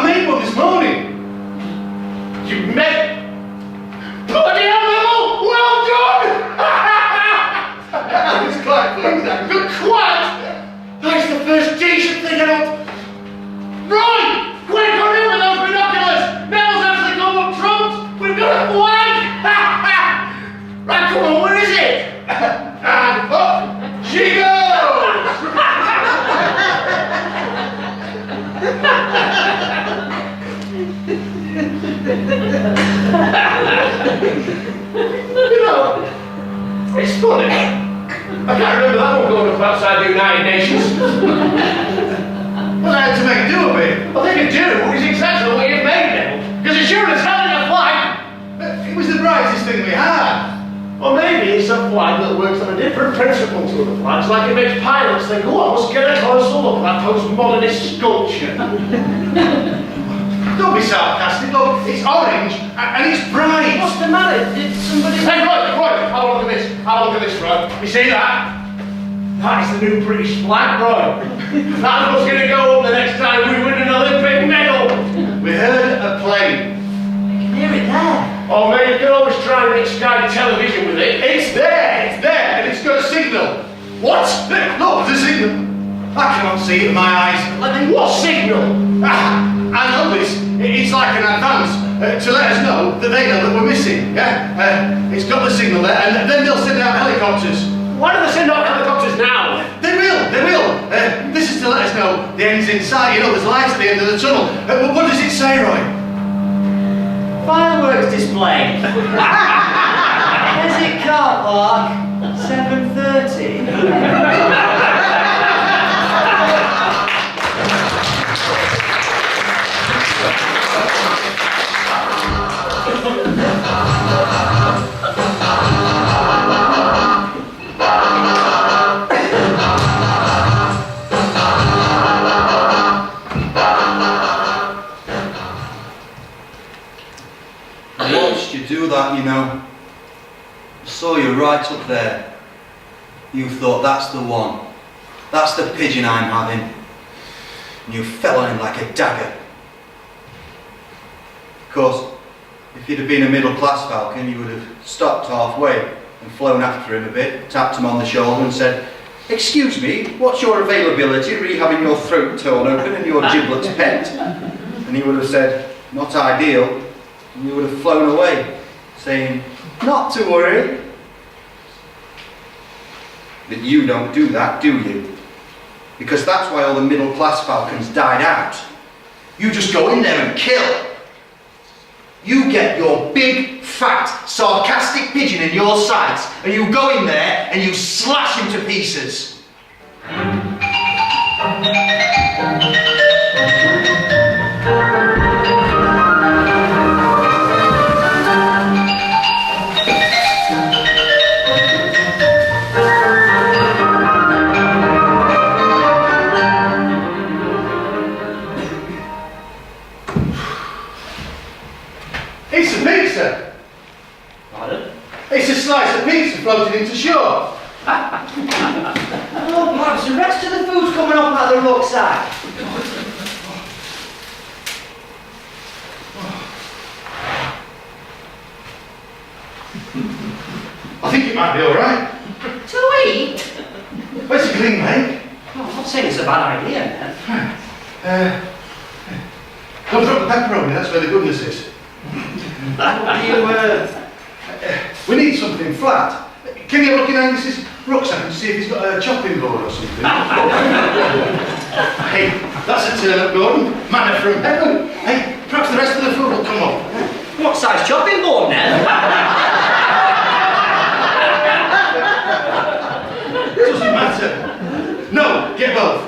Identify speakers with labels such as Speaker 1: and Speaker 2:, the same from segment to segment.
Speaker 1: I made one this morning. You made... Bloody hell, Neville! Well done! That was quite pleased, actually. Quite! That's the first decent thing I don't... Right! Quick, hurry up with those binoculars! Neville's actually come up trumps! We've got a flag! Right, come on, where is it? And up she goes! You know, it's funny. I can't remember that one going up outside the United Nations. Well, I had to make do of it. Well, they could do is exactly what you've made, Neville. Because it's sure as hell in a flag. It was the brightest thing we had. Or maybe it's a flag that works on a different principle to other flags, like it makes pilots think, oh, I must get a closer look at that postmodernist sculpture. Don't be sarcastic, look, it's orange and it's bright.
Speaker 2: What's the matter? Did somebody...
Speaker 1: Hey, Roy, have a look at this. Have a look at this, Roy. You see that? That is the new British flag, Roy. That's what's going to go up the next time we win an Olympic medal. We heard a plane.
Speaker 2: You can hear it there.
Speaker 1: Oh, man, you can always try and make Sky television with it. It's there, and it's got a signal. What? Look, there's a signal. I cannot see it with my eyes.
Speaker 2: Like, what signal?
Speaker 1: I know this. It's like an advance to let us know that they know that we're missing. Yeah, it's got the signal there, and then they'll send out helicopters. Why don't they send out helicopters now? They will. This is to let us know the end's in sight. You know, there's lights at the end of the tunnel. What does it say, Roy?
Speaker 2: Fireworks display. Exit car park, 7:30.
Speaker 3: Do that, you know. I saw you right up there. You thought that's the one. That's the pigeon I'm having. And you fell on him like a dagger. Of course, if you'd have been a middle class falcon, you would have stopped halfway and flown after him a bit, tapped him on the shoulder and said, "Excuse me, what's your availability re having your throat torn open and your giblets pent?" And he would have said, "Not ideal." And you would have flown away, saying, "Not to worry." But you don't do that, do you? Because that's why all the middle class falcons died out. You just go in there and kill. You get your big, fat, sarcastic pigeon in your sights, and you go in there and you slash him to pieces.
Speaker 1: It's a pizza!
Speaker 2: Pardon?
Speaker 1: It's a slice of pizza floating into shore.
Speaker 2: Oh, perhaps the rest of the food's coming up out the rucksack.
Speaker 1: I think it might be alright.
Speaker 2: To eat?
Speaker 1: Where's the clean leg?
Speaker 2: Oh, I'm not saying it's a bad idea, man.
Speaker 1: Don't drop the pepperoni, that's where the goodness is. We need something flat. Can you have a look in Angus's rucksack and see if he's got a chopping board or something? Hey, that's a turnip, Gordon. Manna from heaven. Hey, perhaps the rest of the food will come up.
Speaker 2: What size chopping board now?
Speaker 1: Doesn't matter. No, get both.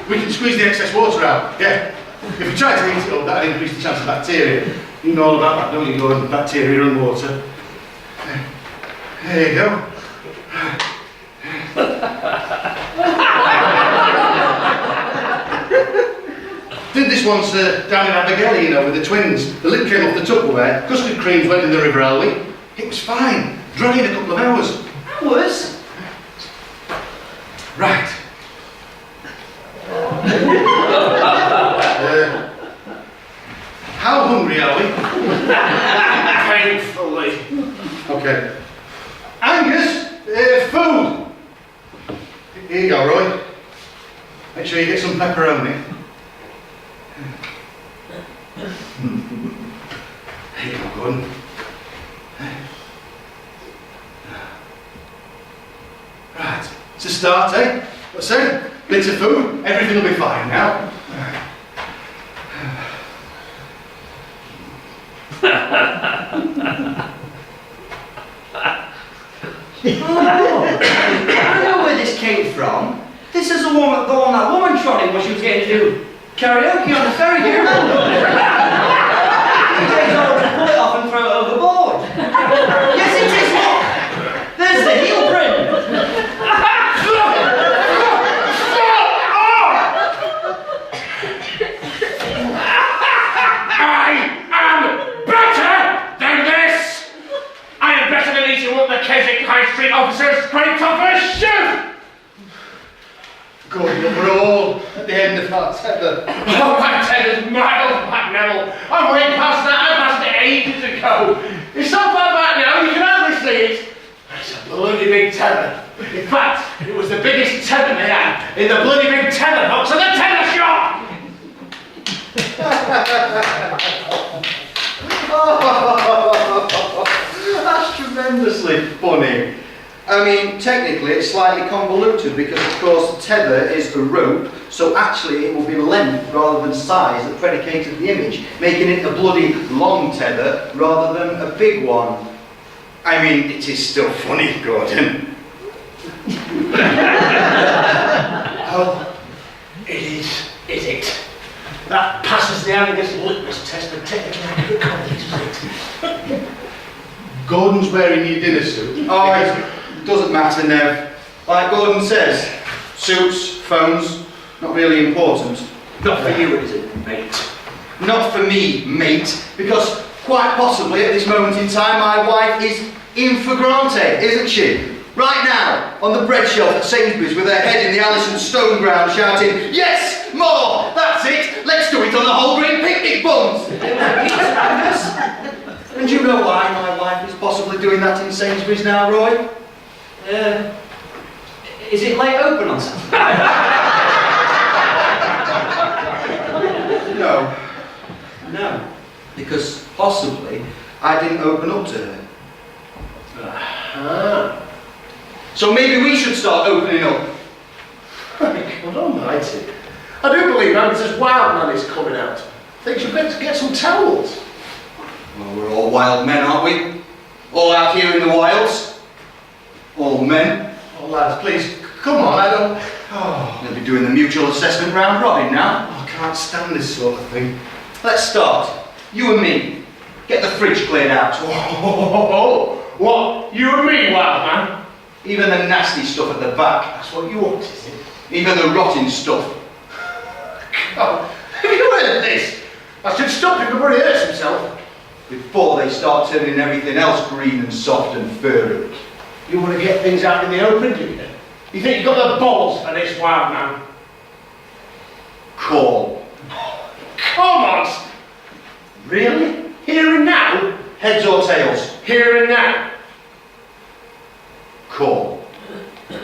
Speaker 1: We can squeeze the excess water out. Yeah. If we try to heat it up, that'll increase the chance of bacteria. You know all about that, don't you, Gordon? Bacteria and water. There you go. Did this once down in Abigail, you know, with the twins. The lid came off the Tupperware, custard creams went in the River Elway. It was fine. Dried in a couple of hours.
Speaker 2: Hours?
Speaker 1: Right. hungry, are we?
Speaker 4: Painfully.
Speaker 1: Okay. Angus, food. Here you go, Roy. Make sure you get some pepperoni. Here you go, Gordon. Right, it's a start, eh? What's that? Bits of food, everything will be fine now.
Speaker 2: I know where this came from. This is the one that woman trod in when she was getting to do karaoke on the ferry here. He takes over to pull it off and throw it overboard. Yes, it is. Look, there's the heel print.
Speaker 4: High Street officers scraped off her shoe!
Speaker 1: Good, we're all at the end of our tether.
Speaker 4: Oh, my tether's miles back, Neville. I'm way past that. I passed it ages ago. It's so far back now, you can hardly see it. It's a bloody big tether. In fact, it was the biggest tether they had in the bloody big tether box at the tether shop!
Speaker 3: That's tremendously funny. I mean, technically it's slightly convoluted because of course the tether is a rope, so actually it will be length rather than size that predicated the image, making it a bloody long tether rather than a big one. I mean, it is still funny, Gordon.
Speaker 4: Oh, it is it? That passes the Angus litmus test for technical accuracy.
Speaker 1: Gordon's wearing your dinner suit.
Speaker 3: Oh, it doesn't matter, Nev. Like Gordon says, suits, phones, not really important.
Speaker 4: Not for you, is it, mate?
Speaker 3: Not for me, mate, because quite possibly at this moment in time my wife is in flagrante, isn't she? Right now, on the bread shelf at Sainsbury's with her head in the Alison Stone ground shouting, "Yes, more, that's it, let's do it on the whole grain picnic buns." And do you know why my wife is possibly doing that in Sainsbury's now, Roy?
Speaker 2: Is it late open on Saturday?
Speaker 3: No.
Speaker 2: No.
Speaker 3: Because possibly I didn't open up to her. So maybe we should start opening up.
Speaker 4: God almighty. I do believe Angus' wild man is coming out. I think you'd better get some towels.
Speaker 3: Well, we're all wild men, aren't we? All out here in the wilds. All men.
Speaker 1: Oh, lads, please, come on, I don't...
Speaker 3: Oh, they'll be doing the mutual assessment round robin now.
Speaker 1: I can't stand this sort of thing.
Speaker 3: Let's start. You and me. Get the fridge cleared out.
Speaker 4: What? You and me, wild man?
Speaker 3: Even the nasty stuff at the back.
Speaker 4: That's what you want, is it?
Speaker 3: Even the rotting stuff.
Speaker 4: God, have you heard this? I should stop him before he hurts himself.
Speaker 3: Before they start turning everything else green and soft and furry.
Speaker 4: You want to get things out in the open, do you? You think you've got the balls for this, wild man?
Speaker 3: Call.
Speaker 4: Come on! Really? Here and now?
Speaker 3: Heads or tails?
Speaker 4: Here and now?
Speaker 3: Call.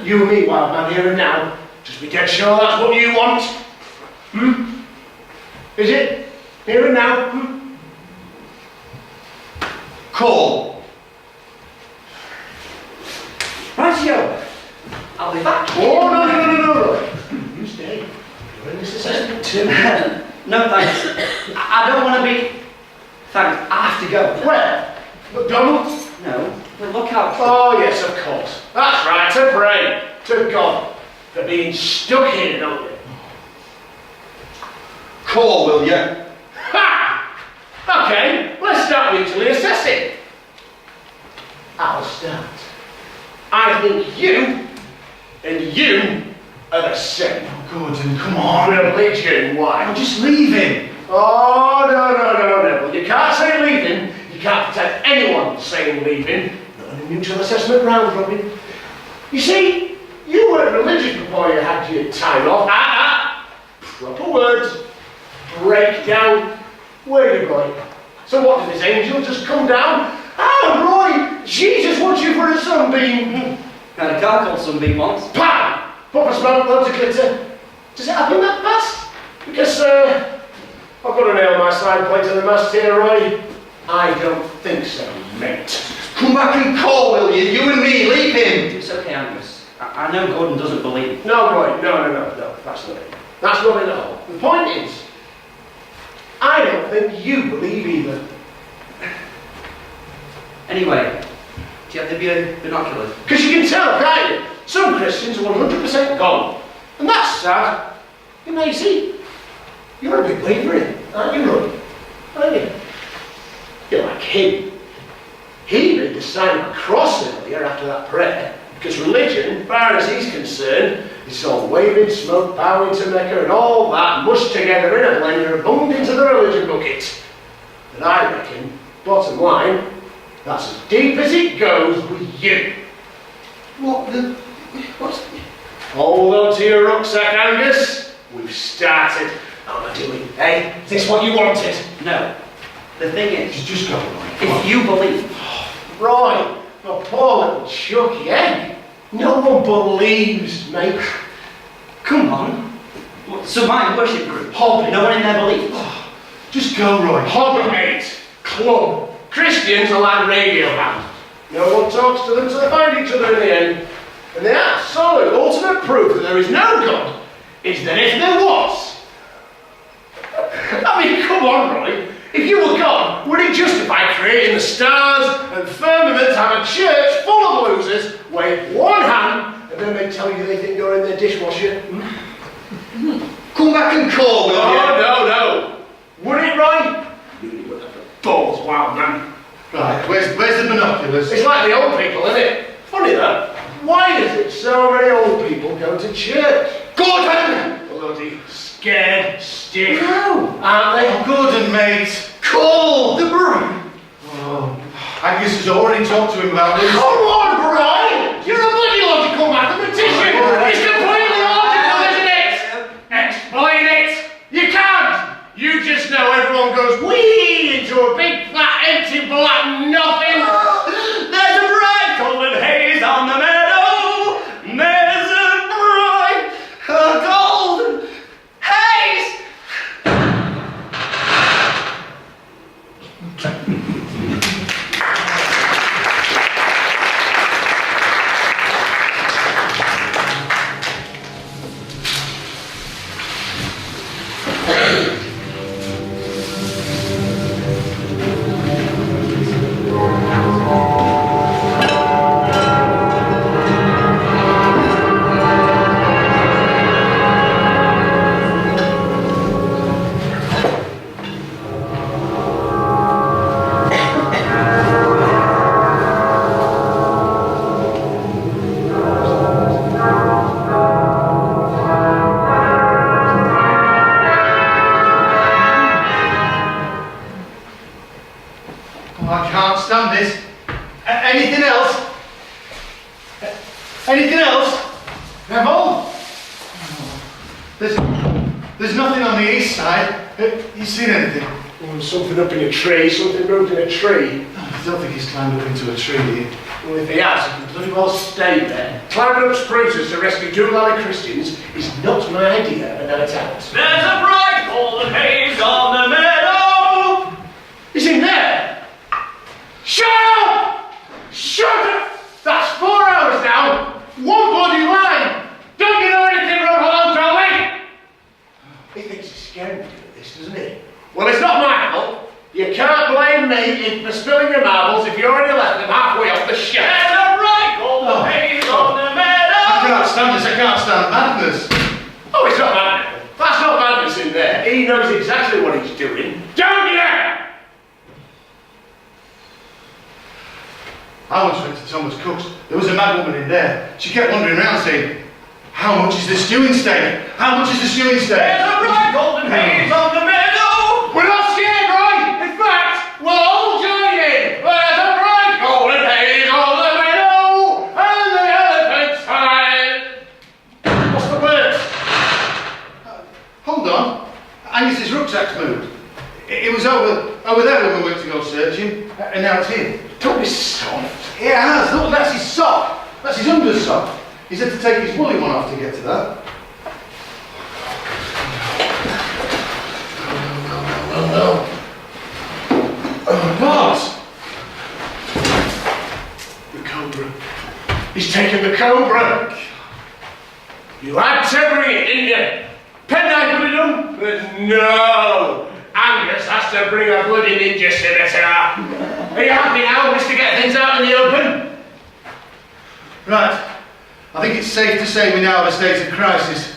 Speaker 4: You and me, wild man, here and now. Just be dead sure that's what you want. Is it? Here and now?
Speaker 3: Call.
Speaker 2: Rightio. I'll be back.
Speaker 4: Oh, no. You stay. You're in this assessment too.
Speaker 2: No, thanks. I don't want to be... Thanks, I have to go.
Speaker 4: Where? McDonald's?
Speaker 2: No, the lookout.
Speaker 4: Oh, yes, of course. That's right, to pray to God for being stuck here, don't you?
Speaker 3: Call, will you?
Speaker 4: Ha! Okay, let's start mutually assessing. I'll start. I think you and you are the same.
Speaker 1: Oh, Gordon, come on.
Speaker 4: Religion, why?
Speaker 1: I'm just leaving.
Speaker 4: Oh, no. You can't say leaving. You can't pretend anyone's saying leaving. Not in a mutual assessment round, Robin. You see, you weren't religious before you had your time off. Proper words. Breakdown. Where are you going? So what, did this angel just come down? Ah, Roy, Jesus wants you for a sunbeam.
Speaker 2: Had a car called Sunbeam once.
Speaker 4: Pam! Pop a smoke, loads of glitter. Does it happen that fast? Because, I've got to nail my side plate to the mast here, Roy. I don't think so, mate.
Speaker 3: Come back and call, will you? You and me, leave him!
Speaker 2: It's okay, Angus. I know Gordon doesn't believe.
Speaker 4: No, Roy, no, that's not it. That's not it at all. The point is, I don't think you believe either.
Speaker 2: Anyway, do you have the binoculars?
Speaker 4: Because you can tell, can't you? Some Christians are 100% gone. And that's sad. You know, you see, you're a big believer in it, aren't you, Roy? Aren't you? You're like him. He made the sign of a cross earlier after that prayer, because religion, as far as he's concerned, is all waving, smoke, bowing to Mecca and all that mushed together in a blender and bunged into the religion bucket. But I reckon, bottom line, that's as deep as it goes with you.
Speaker 3: What's...
Speaker 4: Hold on to your rucksack, Angus. We've started. How am I doing? Hey, is this what you wanted?
Speaker 2: No. The thing is,
Speaker 4: Just go, Roy.
Speaker 2: if you believe,
Speaker 4: Roy, my poor little Chucky, eh? No one believes, mate.
Speaker 2: come on. So my worship group,
Speaker 4: Hobbit.
Speaker 2: no one in there believes.
Speaker 3: Just go, Roy.
Speaker 4: Hobbit, mate. Club. Christians are like radio bands. No one talks to them till they find each other in the end. And the absolute ultimate proof that there is no God is that if there was... I mean, come on, Roy. If you were God, would it justify creating the stars and firmament to have a church full of losers, wave one hand, and then they tell you they think you're in their dishwasher?
Speaker 3: Come back and call, will you?
Speaker 4: Oh, no. Would it, Roy? You would have balls, wild man.
Speaker 3: Right, where's the binoculars?
Speaker 4: It's like the old people, isn't it? Funny that. Why is it so many old people go to church?
Speaker 3: Gordon!
Speaker 4: Bloody scared stiff.
Speaker 2: No.
Speaker 4: Aren't they?
Speaker 3: Gordon, mate. Call the broom. Oh, Angus has already talked to him about this.
Speaker 4: Come on, Brian! You're a bloody logical mathematician! It's completely logical, isn't it? Explain it! You can't! You just know everyone goes wee into a big fat empty black nothing.
Speaker 2: There's a bright golden haze on the meadow. There's a bright golden haze.
Speaker 3: I can't stand this. Anything else? Anything else?
Speaker 4: Neville?
Speaker 3: There's nothing on the east side. You seen anything?
Speaker 4: Oh, something up in a tree, something moved in a tree.
Speaker 3: I don't think he's climbed up into a tree, do you?
Speaker 4: Well, if he has, he can bloody well stay there. Climbing up spruces to rescue two Lally Christians is not my idea of a night out.
Speaker 2: There's a bright golden haze on the meadow.
Speaker 4: Is he there? Shut up! Shut up! That's 4 hours now. One bloody line. Don't you know anything from hello, Charlie? He thinks he's scared me of this, doesn't he? Well, it's not my fault. You can't blame me for spilling your marbles if you already left them halfway off the shelf.
Speaker 2: There's a bright golden haze on the meadow.
Speaker 3: I can't stand this. I can't stand madness.
Speaker 4: Oh, it's not madness. That's not madness in there. He knows exactly what he's doing. Don't you?
Speaker 3: I once went to Thomas Cook's. There was a mad woman in there. She kept wandering around saying, "How much is the stewing steak? How much is the stewing steak?"
Speaker 2: There's a bright golden haze on the meadow.
Speaker 4: We're not scared, Roy! In fact, we'll all join in! There's a bright golden haze on the meadow, and the elephant's high! What's the word?
Speaker 3: Hold on. Angus's rucksack's moved.
Speaker 1: It was over there when we went to go searching, and now it's here.
Speaker 4: Don't be soft.
Speaker 1: It has. Look, that's his sock. That's his undersock. He's had to take his woolly one off to get to that. No. Oh, boss!
Speaker 4: The cobra. He's taken the cobra. You had to bring it, didn't you? Penknife would have done, but no. Angus has to bring a bloody ninja scimitar. Are you happy now, Mr. Get Things Out in the Open?
Speaker 1: Right. I think it's safe to say we now have a state of crisis.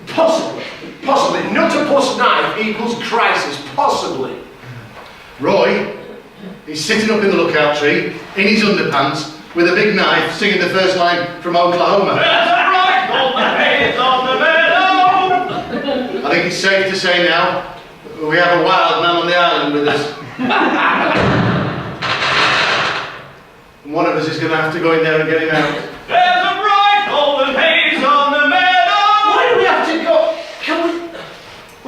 Speaker 4: Possibly. Possibly. Not a plus 9 equals crisis. Possibly.
Speaker 1: Roy, he's sitting up in the lookout tree, in his underpants, with a big knife, singing the first line from Oklahoma.
Speaker 2: There's a bright golden haze on the meadow.
Speaker 1: I think it's safe to say now we have a wild man on the island with us. And one of us is going to have to go in there and get him out.
Speaker 2: There's a bright golden haze on the meadow.
Speaker 4: Why do we have to go? Can we...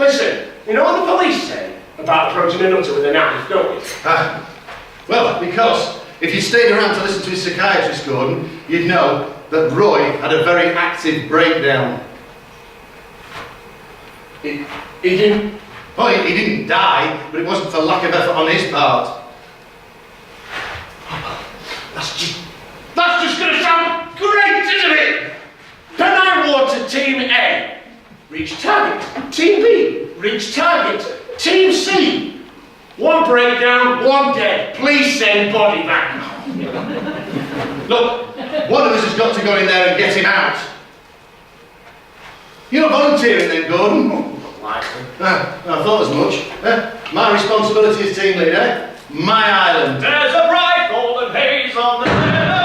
Speaker 4: Listen, you know what the police say about approaching a nutter with a knife, don't you?
Speaker 1: Well, because if you stayed around to listen to his psychiatrist, Gordon, you'd know that Roy had a very active breakdown.
Speaker 4: He didn't...
Speaker 1: Oh, he didn't die, but it wasn't for lack of effort on his part.
Speaker 4: That's just going to sound great, isn't it? Penine Water Team A, reach target. Team B, reach target. Team C, 1 breakdown, 1 dead. Please send body back.
Speaker 1: Look, one of us has got to go in there and get him out. You're not volunteering then, Gordon?
Speaker 4: Not likely.
Speaker 1: I thought as much. My responsibility as team leader, my island.
Speaker 2: There's a bright golden haze on the meadow.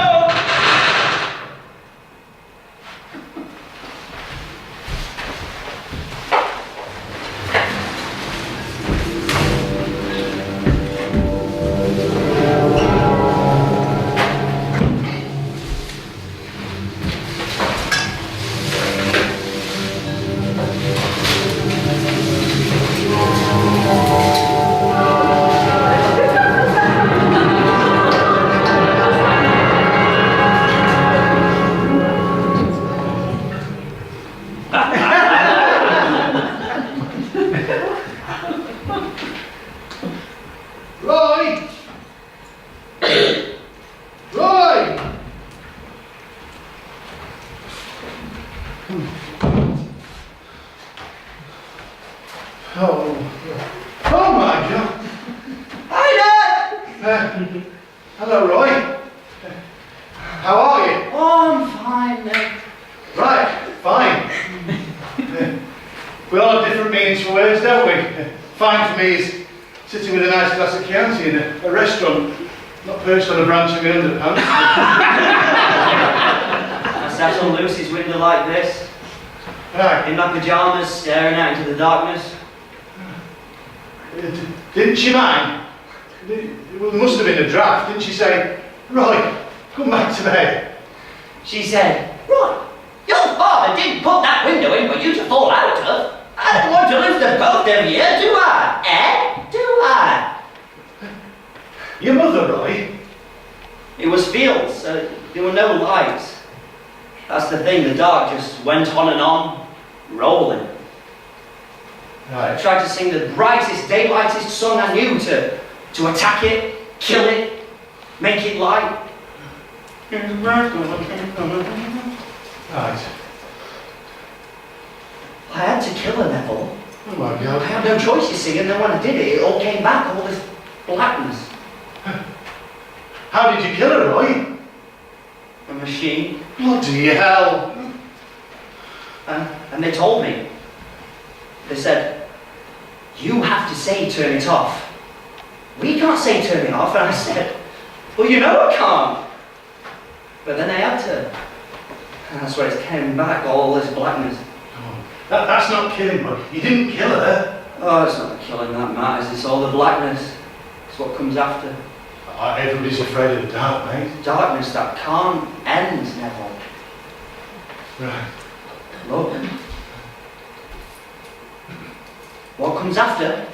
Speaker 1: Roy! Roy! Oh my God!
Speaker 2: Hi, Dad!
Speaker 1: Hello, Roy. How are you?
Speaker 2: Oh, I'm fine, Nick.
Speaker 1: Right, fine. We all have different meanings for words, don't we? Fine for me is sitting with a nice glass of Chianti in a restaurant, not perched on a branch of my underpants.
Speaker 2: I sat on Lucy's window like this,
Speaker 1: Right.
Speaker 2: in my pyjamas, staring out into the darkness.
Speaker 1: Didn't she mind? Well, there must have been a draft. Didn't she say, Roy, come back to bed?
Speaker 2: She said, Roy, your father didn't put that window in for you to fall out of. I don't want to live the both of you, do I? Eh? Do I?
Speaker 1: Your mother, Roy?
Speaker 2: It was fields, so there were no lights. That's the thing, the dark just went on and on, rolling. I
Speaker 1: Right.
Speaker 2: tried to sing the brightest, daylightest song I knew to attack it, kill it, make it light.
Speaker 1: Right.
Speaker 2: I had to kill her, Neville.
Speaker 1: Oh my
Speaker 2: I
Speaker 1: God.
Speaker 2: had no choice, you see, and then when I did it, it all came back, all this blackness.
Speaker 1: How did you kill her, Roy?
Speaker 2: A machine.
Speaker 1: Bloody hell.
Speaker 2: And they told me. They said, you have to say turn it off. We can't say turn it off. And I said, well, you know I can't. But then I had to. And that's where it came back, all this blackness.
Speaker 1: That's not killing, Roy. You didn't kill her.
Speaker 2: Oh, it's not the killing that matters, it's all the blackness. It's what comes after.
Speaker 1: Everybody's afraid of the dark, mate.
Speaker 2: Darkness that can't end, Neville.
Speaker 1: Right.
Speaker 2: Look. What comes after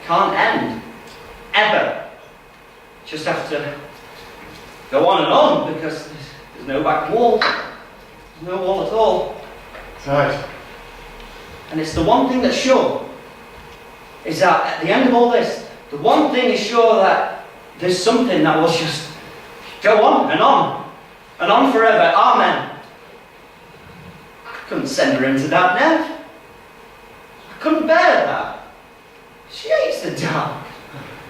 Speaker 2: can't end. Ever. Just have to go on and on because there's no back wall. There's no wall at all.
Speaker 4: Right.
Speaker 2: And it's the one thing that's sure is that at the end of all this, the one thing is sure that there's something that will just go on and on forever. Amen. I couldn't send her into that, Nev. I couldn't bear that. She hates the dark.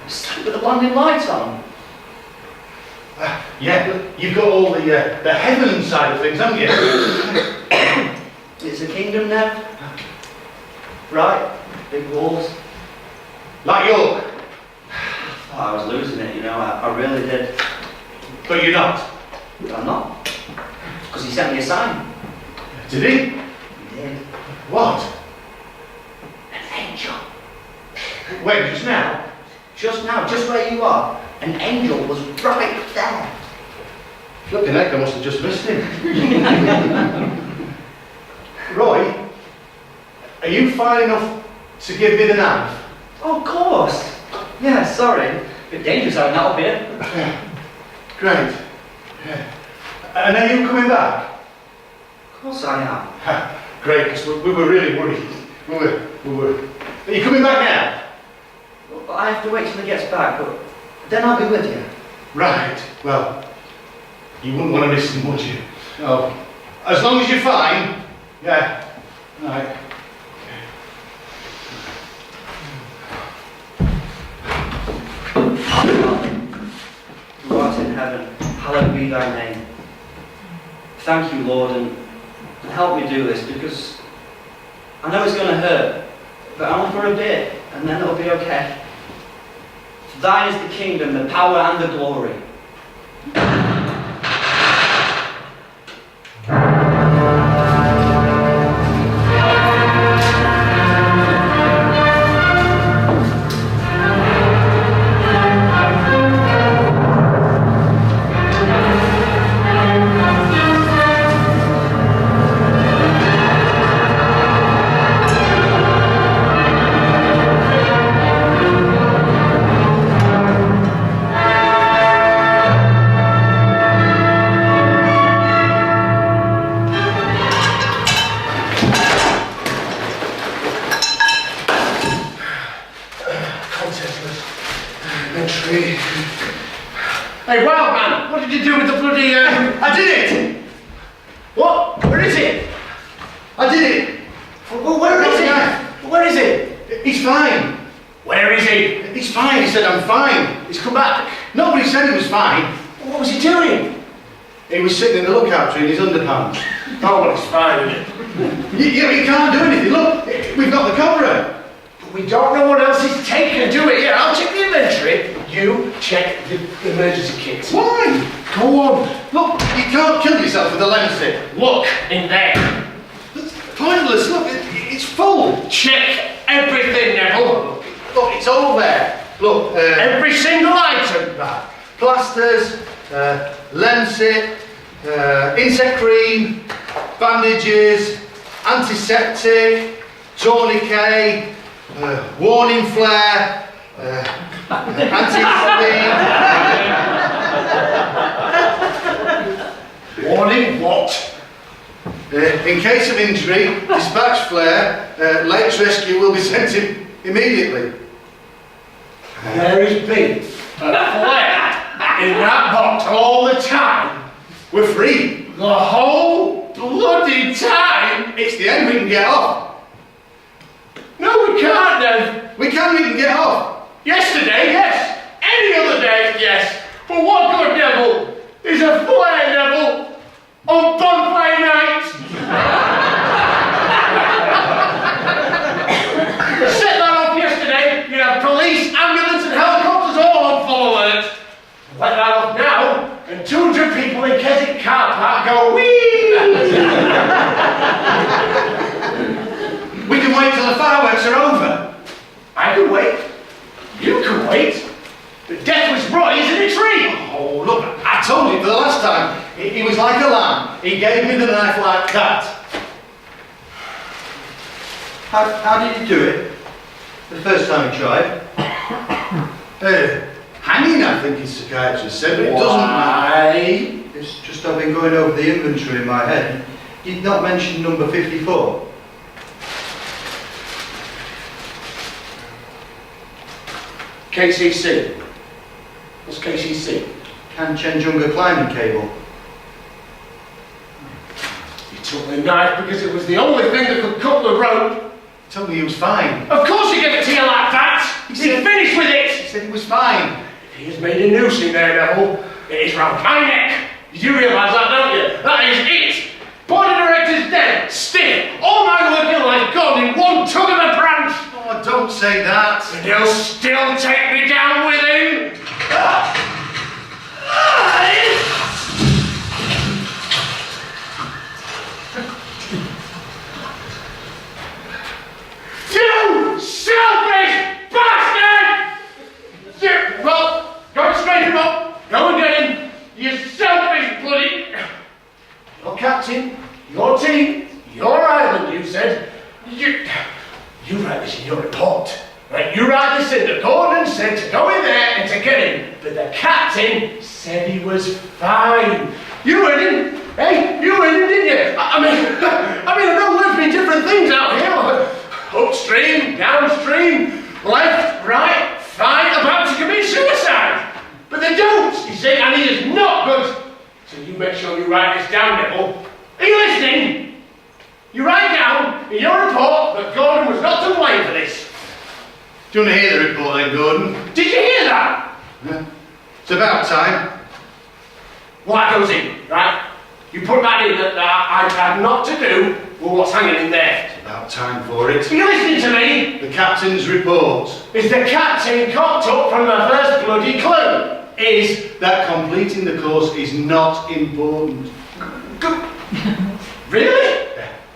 Speaker 2: Stuck with the blinding light on.
Speaker 4: Yeah, you've got all the heaven side of things, haven't you?
Speaker 2: It's a kingdom, Nev. Right? Big walls.
Speaker 4: Like York.
Speaker 2: Oh, I was losing it, you know. I really did.
Speaker 4: But you're not.
Speaker 2: I'm not. Because he sent me a sign.
Speaker 4: Did he?
Speaker 2: He did.
Speaker 4: What?
Speaker 2: An angel.
Speaker 4: Wait, just now?
Speaker 2: Just now, just where you are, an angel was right there.
Speaker 4: Flipping heck, I must have just missed him. Roy, are you fine enough to give me the knife?
Speaker 2: Oh, of course. Yeah, sorry. A bit dangerous having that up here.
Speaker 4: Great. Yeah. And are you coming back?
Speaker 2: Of course I am.
Speaker 4: Great, because we were really worried. We were. Are you coming back now?
Speaker 2: Well, I have to wait till he gets back, but then I'll be with you.
Speaker 4: Right. Well, you wouldn't want to miss him, would you? No. As long as you're fine. Yeah. Right.
Speaker 2: Who art in heaven, hallowed be thy name. Thank you, Lord, and help me do this, because I know it's going to hurt, but only for a bit, and then it'll be okay. For thine is the kingdom, the power, and the glory.
Speaker 4: Hey, wild man, what did you do with the bloody... I did it! What? Where is it? I did it!
Speaker 2: Well, where is it? Where is it?
Speaker 4: He's fine.
Speaker 1: Where is he?
Speaker 4: He's fine. He said, I'm fine.
Speaker 1: He's come back.
Speaker 4: Nobody said he was fine.
Speaker 1: What was he doing?
Speaker 4: He was sitting in the lookout tree in his underpants.
Speaker 1: Oh, well, it's fine, isn't it?
Speaker 4: You can't do anything. Look, we've got the cobra.
Speaker 1: But we don't know what else he's taken. Do it. Yeah, I'll check the inventory. You check the emergency kit.
Speaker 4: Why?
Speaker 1: Go on.
Speaker 4: Look, you can't kill yourself with a lens stick.
Speaker 1: Look in there.
Speaker 4: It's pointless. Look, it's full.
Speaker 1: Check everything, Neville.
Speaker 4: Look, it's all there. Look,
Speaker 1: Every single item.
Speaker 4: right. Plasters, Lensit, insect cream, bandages, antiseptic, tourniquet, warning flare, anti-histamine.
Speaker 1: Warning what?
Speaker 4: In case of injury, dispatch flare, latest rescue will be sent in immediately.
Speaker 1: There has been a flare in that box all the time.
Speaker 4: We're free.
Speaker 1: The whole bloody time.
Speaker 4: It's the end we can get off.
Speaker 1: No, we can't, Nev.
Speaker 4: We can't even get off.
Speaker 1: Yesterday, yes. Any other day, yes. But what good, Neville, is a flare, Neville, on bonfire night? Set that off yesterday, you have police, ambulance and helicopters all on full alert. Let that off now, and 200 people in Keswick car park go whee!
Speaker 4: We can wait till the fireworks are over.
Speaker 1: I can wait. You can wait. The deathless Roy is in a tree.
Speaker 4: Oh, look, I told you for the last time, he was like a lamb. He gave me the knife like that.
Speaker 3: How did you do it? The first time you tried? Hanging, I think his psychiatrist said, but it doesn't matter. It's just I've been going over the inventory in my head. You'd not mentioned number 54.
Speaker 4: KCC. What's KCC?
Speaker 3: Kanchenjunga climbing cable.
Speaker 4: You took the knife because it was the only thing that could cut the rope.
Speaker 3: He told me he was fine.
Speaker 4: Of course he gave it to you like that! He's finished with it!
Speaker 3: He said he was fine.
Speaker 4: He has made a noose in there, Neville. It is round my neck. You realise that, don't you? That is it! Board of directors dead, stiff, all my working life gone in one tug of a branch!
Speaker 3: Oh, don't say that.
Speaker 4: And he'll still take me down with him! You selfish bastard! Well, go straight him up. Go and get him. You selfish bloody... Your captain, your team, your island, you said. You write this in your report. Right, you write this in. The Gordon said to go in there and to get him. But the captain said he was fine. You heard him. Hey, you heard him, didn't you? I know words mean different things out here. Upstream, downstream, left, right, fine, about to commit suicide. But they don't, you see, and he is not good. So you make sure you write this down, Neville. Are you listening? You write down in your report that Gordon was not to blame for this.
Speaker 3: Do you want to hear the report then, Gordon?
Speaker 4: Did you hear that?
Speaker 3: Yeah. It's about time.
Speaker 4: Well, that goes in, right? You put that in that I had not to do with what's hanging in there.
Speaker 3: It's about time for it.
Speaker 4: Are you listening to me?
Speaker 3: The captain's report
Speaker 4: Is the captain cocked up from the first bloody clue? Is
Speaker 3: that completing the course is not important.
Speaker 4: really?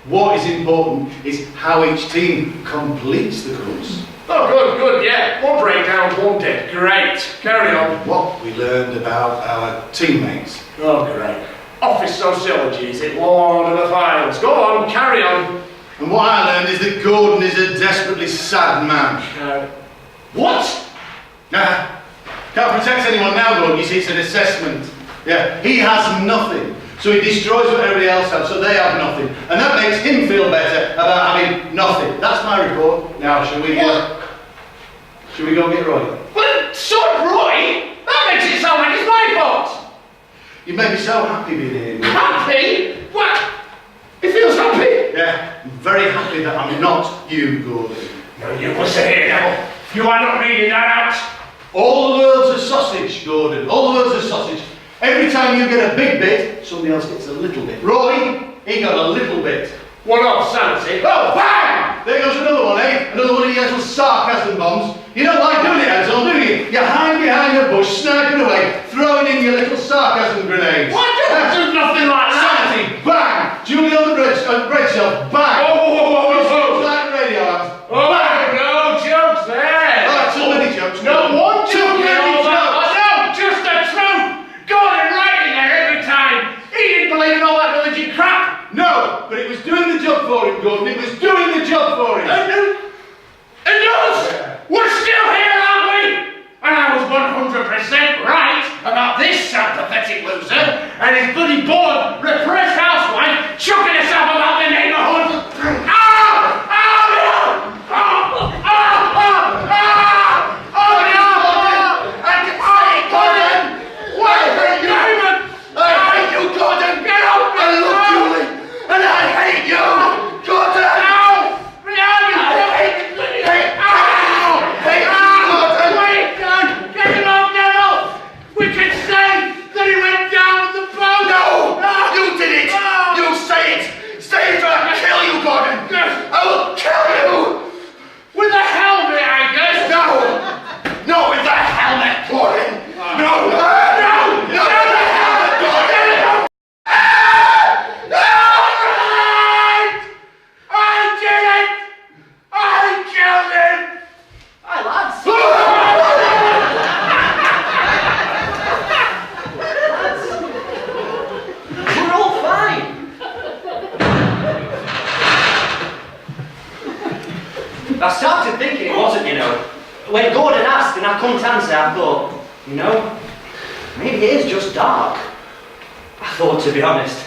Speaker 3: What is important is how each team completes the course.
Speaker 4: Oh, good, yeah. One breakdown, one dead. Great. Carry on.
Speaker 3: What we learned about our teammates.
Speaker 4: Oh, great. Office sociology, is it? Lord of the Files. Go on, carry on.
Speaker 3: And what I learned is that Gordon is a desperately sad man.
Speaker 4: What?
Speaker 3: Nah, can't protect anyone now, Gordon. You see, it's an assessment. Yeah, he has nothing. So he destroys what everybody else has, so they have nothing. And that makes him feel better about having nothing. That's my report. Now, shall we go get Roy?
Speaker 4: Well, so Roy? That makes it sound like it's my fault.
Speaker 3: You made me so happy being here.
Speaker 4: Happy? What? He feels happy?
Speaker 3: Yeah, I'm very happy that I'm not you, Gordon.
Speaker 4: No, you listen here, Neville. You are not reading that out.
Speaker 3: All the world's a sausage, Gordon. All the world's a sausage. Every time you get a big bit, somebody else gets a little bit. Roy, he got a little bit.
Speaker 4: One off sanity.
Speaker 3: Oh, bang! There goes another one, eh? Another one of your little sarcasm bombs. You don't like doing it, Hansel, do you? You hide behind a bush, sniping away, throwing in your little sarcasm grenades.
Speaker 4: What? There's nothing like that.
Speaker 3: Sanity, bang! Julie on the bread shelf, bang!
Speaker 4: Oh,
Speaker 3: like radio amps.
Speaker 4: oh, no jokes there.
Speaker 3: Oh, too many jokes.
Speaker 4: No one
Speaker 3: Too
Speaker 4: joke
Speaker 3: many
Speaker 4: all that.
Speaker 3: jokes.
Speaker 4: Oh, no, just the truth. Gordon right in there every time. He didn't believe in all that religion crap.
Speaker 3: No, but it was doing the job for him, Gordon. It was doing the job for him.
Speaker 4: And us! We're still here, aren't we? And I was 100% right about this sad, pathetic loser and his bloody bored, repressed housewife chucking herself about the neighbourhood. Ah! Ah! Oh! Oh! Oh! Oh! Oh! No! I hate Gordon! Why hate you? I hate you, Gordon! Get off me!
Speaker 3: I love Julie, and I hate you, Gordon.
Speaker 4: We can say that he went down with the boat!
Speaker 3: No!
Speaker 2: when Gordon asked and I couldn't answer, I thought, you know, maybe it is just dark. I thought, to be honest,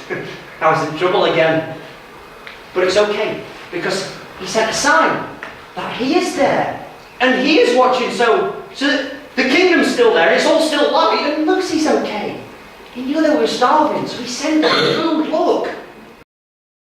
Speaker 2: I was in trouble again. But it's okay, because he sent a sign that he is there. And he is watching, so that the kingdom's still there, it's all still light, and looks, he's okay. He knew they were starving, so he sent them food, look.